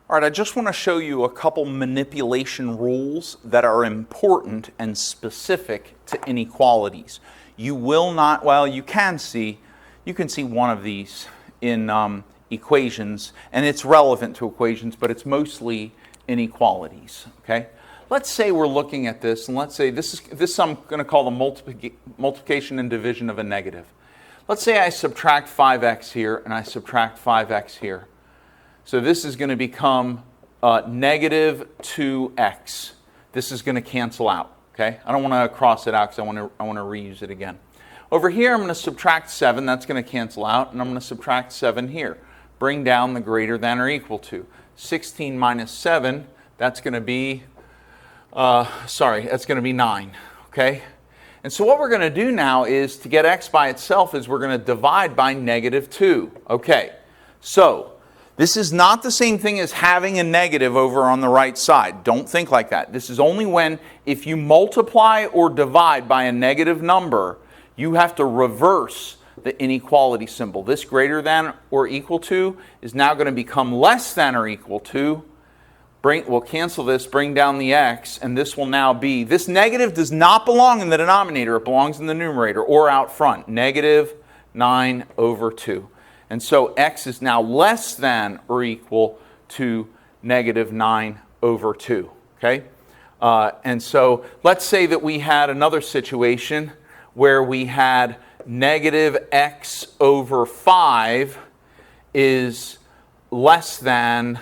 All right, I just want to show you a couple manipulation rules that are important and specific to inequalities. You will not, well, you can see one of these in equations, and it's relevant to equations, but it's mostly inequalities, okay? Let's say we're looking at this, and let's say this I'm going to call the multiplication and division of a negative. Let's say I subtract 5x here, and I subtract 5x here. So this is going to become negative 2x. This is going to cancel out, okay? I don't want to cross it out because I want to reuse it again. Over here, I'm going to subtract 7. That's going to cancel out, and I'm going to subtract 7 here. Bring down the greater than or equal to. 16 minus 7, that's going to be, that's going to be 9, okay? And so what we're going to do now is, to get x by itself, is we're going to divide by negative 2. Okay, so this is not the same thing as having a negative over on the right side. Don't think like that. This is only when, if you multiply or divide by a negative number, you have to reverse the inequality symbol. This greater than or equal to is now going to become less than or equal to. We'll cancel this, bring down the x, and this will now be, this negative does not belong in the denominator, it belongs in the numerator or out front, negative 9 over 2. And so x is now less than or equal to negative 9 over 2, okay? And so let's say that we had another situation where we had negative x over 5 is less than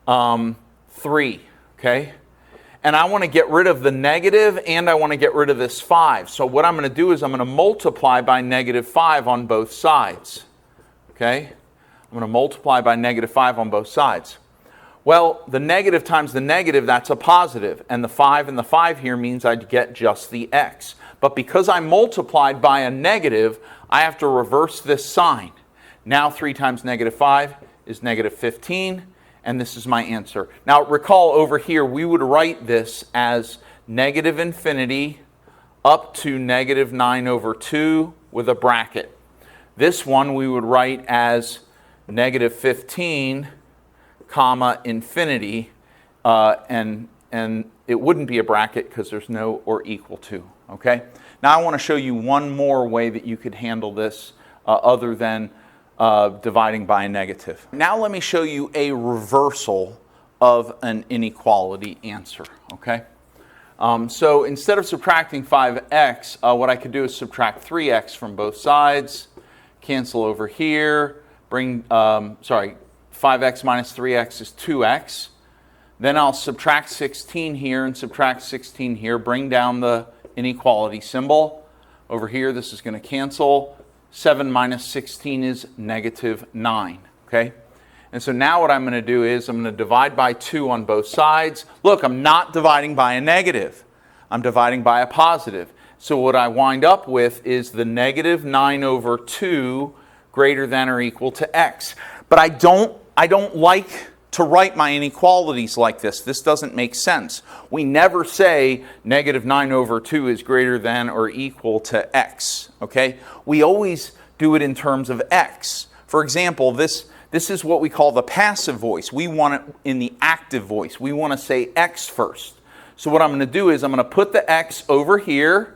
3, okay? And I want to get rid of the negative and I want to get rid of this 5. So what I'm going to do is I'm going to multiply by negative 5 on both sides. Okay? I'm going to multiply by negative 5 on both sides. Well, the negative times the negative, that's a positive. And the 5 here means I'd get just the x. But because I multiplied by a negative, I have to reverse this sign. Now 3 times negative 5 is negative 15. And this is my answer. Now recall over here, we would write this as negative infinity up to negative 9 over 2 with a bracket. This one we would write as negative 15, comma, infinity, and it wouldn't be a bracket because there's no or equal to, okay? Now I want to show you one more way that you could handle this other than dividing by a negative. Now let me show you a reversal of an inequality answer, okay? So instead of subtracting 5x, what I could do is subtract 3x from both sides. Cancel over here, bring, 5x minus 3x is 2x. Then I'll subtract 16 here and subtract 16 here, bring down the inequality symbol. Over here, this is going to cancel. 7 minus 16 is negative 9, okay? And so now what I'm going to do is I'm going to divide by 2 on both sides. Look, I'm not dividing by a negative. I'm dividing by a positive. So what I wind up with is the negative 9 over 2 greater than or equal to x. But I don't like to write my inequalities like this. This doesn't make sense. We never say negative 9 over 2 is greater than or equal to x, okay? We always do it in terms of x. For example, this is what we call the passive voice. We want it in the active voice. We want to say x first. So what I'm going to do is I'm going to put the x over here.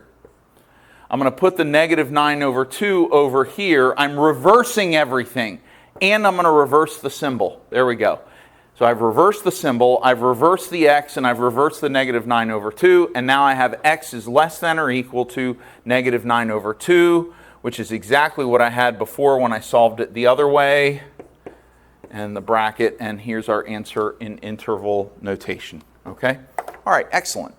I'm going to put the negative 9 over 2 over here. I'm reversing everything. And I'm going to reverse the symbol. There we go. So I've reversed the symbol, I've reversed the x, and I've reversed the negative 9 over 2. And now I have x is less than or equal to negative 9 over 2, which is exactly what I had before when I solved it the other way. And the bracket, and here's our answer in interval notation. Okay? All right, excellent.